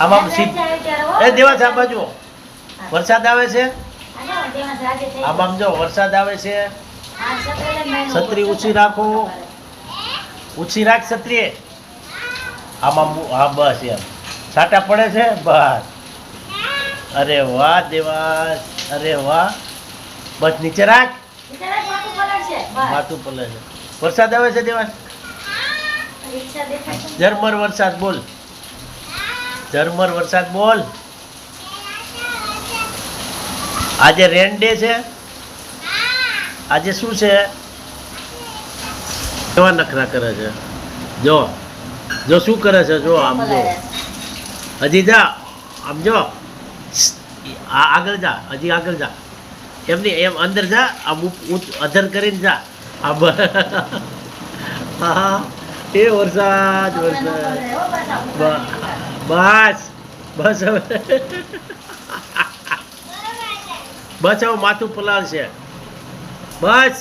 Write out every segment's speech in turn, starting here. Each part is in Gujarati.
આમાં એ દેવાસ આ બાજુ વરસાદ આવે છે. આમાં જો વરસાદ આવે છે. છત્રી ઊંચી રાખો, ઊંચી રાખ છત્રી. આમાં હા બસ એમ છાંટા પડે છે બસ. અરે વાહ દેવાસ, અરે વાહ. બસ નીચે રાખ, માથું પલે છે. વરસાદ આવે છે દેવાસ. ઝરમર વરસાદ બોલ, ઝરમર વરસાદ બોલ. આજે રેન ડે છે. આજે શું છે? કેવા નખરા કરે છે જો, જો શું કરે છે જો. આમ જો, હજી જા, આમ જો. આગળ જા, હજી આગળ જા. એમની એમ અંદર જા, આમ અધર કરીને જા. આમ હા એ વરસાદ વરસાદ. બસ બસ હવે બસ હવે માથું પલાળશે. બસ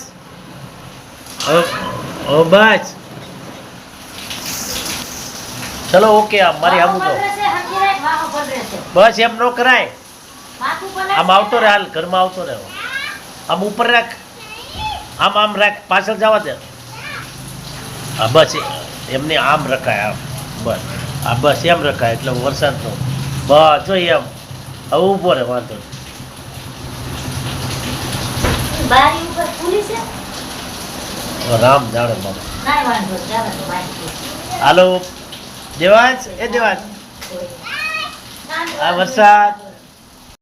હવે બસ ચલો ઓકે. આમ મારી આવું તો બસ એમ ન કરાય. આમ આવતો રહે, હાલ ઘરમાં આવતો રહે. આમ ઉપર રાખ, આમ આમ રાખ, પાછળ જવા દે. હા બસ એમને આમ રખાય. આમ બસ, હા બસ એમ રખાય એટલે વરસાદનો બસ જો એમ. હવે ઊભો રહે, વાંધો રામ જાણે બાબા. હાલો દેવાંશ, એ દેવાંશ આ વરસાદ